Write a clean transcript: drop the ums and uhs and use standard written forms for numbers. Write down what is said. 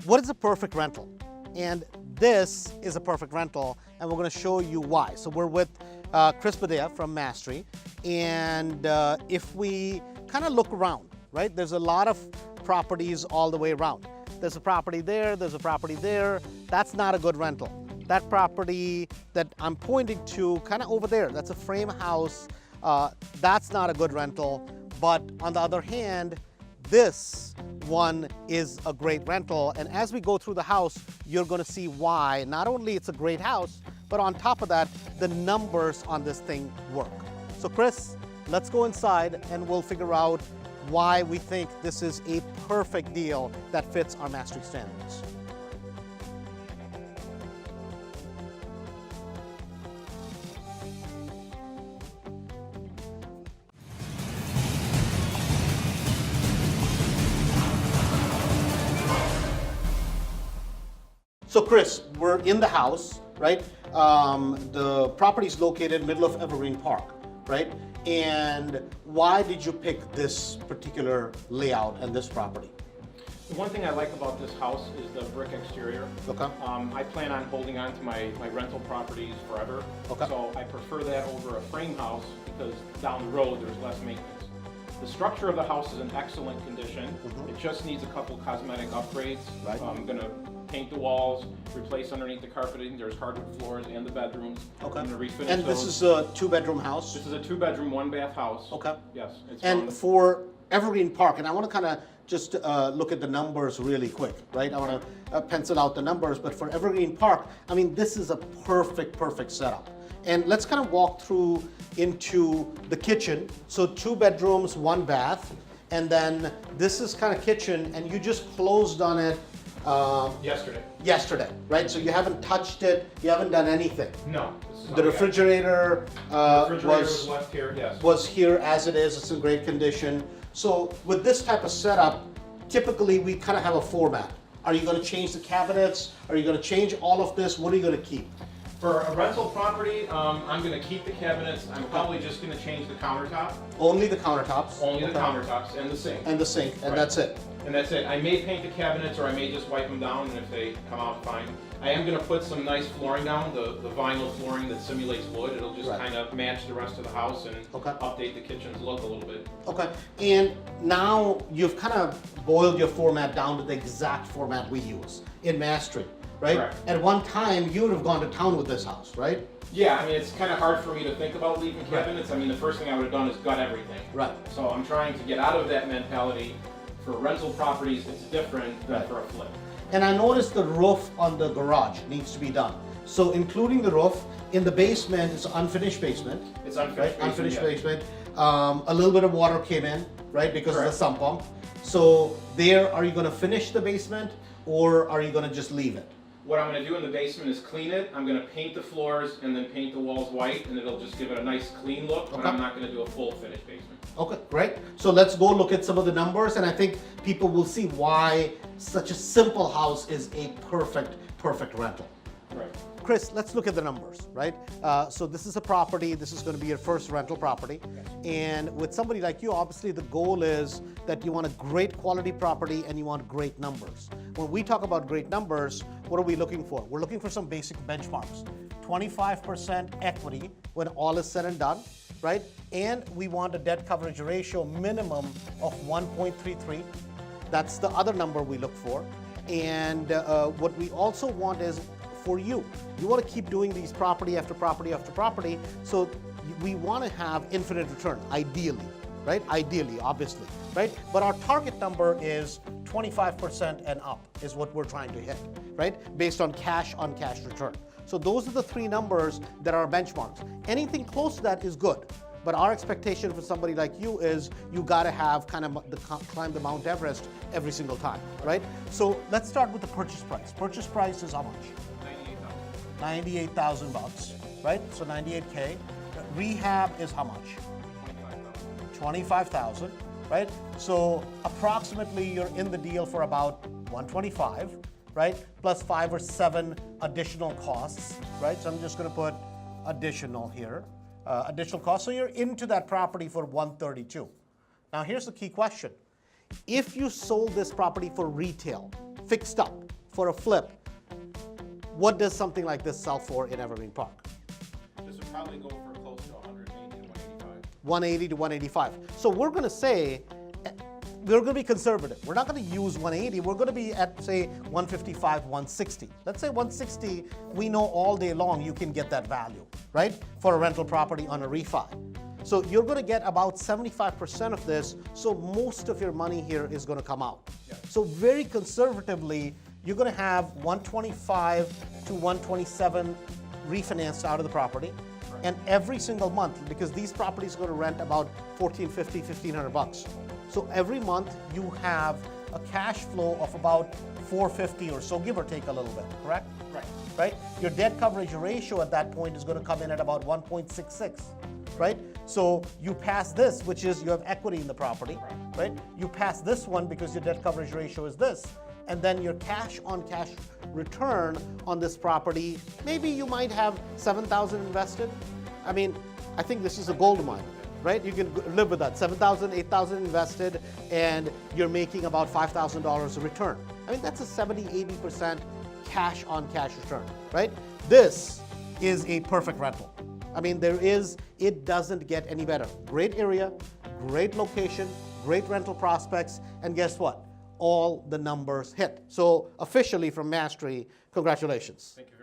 what is a perfect rental? And this is a perfect rental, and we're going to show you why. So we're with Chris Badea from Mastery, and if we kind of look around, right, there's a lot of properties all the way around. There's a property there, there's a property there. That's not a good rental. That property that I'm pointing to kind of over there, that's a frame house. That's not a good rental. But on the other hand, this one is a great rental. And as we go through the house, you're going to see why. Not only it's a great house, but on top of that, the numbers on this thing work. So Chris, let's go inside and we'll figure out why we think this is a perfect deal that fits our Mastery standards. So Chris, we're in the house, right? The property is located in the middle of Evergreen Park, right? And why did you pick this particular layout and this property? The one thing I like about this house is the brick exterior. Okay. I plan on holding on to my rental properties forever. Okay. So I prefer that over a frame house because down the road there's less maintenance. The structure of the house is in excellent condition. Mm-hmm. It just needs a couple cosmetic upgrades. Right. I'm going to paint the walls, replace underneath the carpeting. There's hardwood floors and the bedrooms. Okay. I'm going to refinish And those. this is a two-bedroom house? This is a 2-bedroom, 1-bath house. Okay. Yes. It's And for Evergreen Park, and I want to kind of just look at the numbers really quick, right? I want to pencil out the numbers, but for Evergreen Park, I mean, this is a perfect setup. And let's kind of walk through into the kitchen. So 2 bedrooms, 1 bath, and then this is kind of kitchen, and you just closed on it yesterday, right? So you haven't touched it, you haven't done anything. No. The refrigerator, was left here, yes. was here as it is. It's in great condition. So with this type of setup, typically we kind of have a format. Are you going to change the cabinets? Are you going to change all of this? What are you going to keep? For a rental property, I'm going to keep the cabinets. I'm probably just going to change the countertop. Only the countertops? Only the countertops and the sink. And the sink, and Right. that's it. And that's it. I may paint the cabinets or I may just wipe them down, and if they come out fine. I am going to put some nice flooring down, the vinyl flooring that simulates wood. It'll just Right. kind of match the rest of the house and Okay. update the kitchen's look a little bit. Okay, and now you've kind of boiled your format down to the exact format we use in Mastery, right? Correct. At one time, you would have gone to town with this house, right? Yeah, I mean, it's kind of hard for me to think about leaving cabinets. I mean, the first thing I would have done is gut everything. Right. So I'm trying to get out of that mentality. For rental properties, it's different than Right. for a flip. And I noticed the roof on the garage needs to be done. So including the roof, in the basement, it's an unfinished basement. It's Right, unfinished. unfinished yeah. basement. A little bit of water came in, right, because of Correct. the sump pump. So there, are you going to finish the basement, or are you going to just leave it? What I'm going to do in the basement is clean it. I'm going to paint the floors and then paint the walls white, and it'll just give it a nice clean look, but Okay. I'm not going to do a full finished basement. Okay, great. So let's go look at some of the numbers, and I think people will see why such a simple house is a perfect rental. Right. Chris, let's look at the numbers, right? So this is a property, this is going to be your first rental property. And with somebody like you, obviously the goal is that you want a great quality property and you want great numbers. When we talk about great numbers, what are we looking for? We're looking for some basic benchmarks. 25% equity when all is said and done, right? And we want a debt coverage ratio minimum of 1.33. That's the other number we look for. And what we also want is for you want to keep doing these property after property after property, so we want to have infinite return, ideally, right? Ideally, obviously, right? But our target number is 25% and up is what we're trying to hit, right? Based on cash return. So those are the 3 numbers that are benchmarks. Anything close to that is good. But our expectation for somebody like you is you got to have kind of climb the Mount Everest every single time, right? So let's start with the purchase price. Purchase price is how much? $98,000, right? So 98K. Rehab is how much? $25,000, right? So approximately you're in the deal for about $125,000, right? Plus 5 or 7 additional costs, right? So I'm just going to put additional here. Additional costs. So you're into that property for $132,000. Now here's the key question. If you sold this property for retail, fixed up, for a flip, what does something like this sell for in Evergreen Park? This would probably go for close to 180 to 185. 180 to 185. So we're going to say, we're going to be conservative. We're not going to use 180. We're going to be at, say, 155, 160. Let's say 160, we know all day long you can get that value, right? For a rental property on a refi. So you're going to get about 75% of this, so most of your money here is going to come out. Yeah. So very conservatively, you're going to have 125 to 127 refinanced out of the property. Right. And every single month, because these properties are going to rent about $1,450, $1,500. So every month you have a cash flow of about $450 or so, give or take a little bit, correct? Right. Right? Your debt coverage ratio at that point is going to come in at about 1.66, right? So you pass this, which is you have equity in the property, right? You pass this one because your debt coverage ratio is this, and then your cash on cash return on this property, maybe you might have $7,000 invested. I mean, I think this is a gold mine, right? You can live with that. $7,000, $8,000 invested, and you're making about $5,000 a return. I mean, that's a 70, 80% cash on cash return, right? This is a perfect rental. I mean, it doesn't get any better. Great area, great location, great rental prospects, and guess what? All the numbers hit. So officially from Mastery, congratulations. Thank you very much.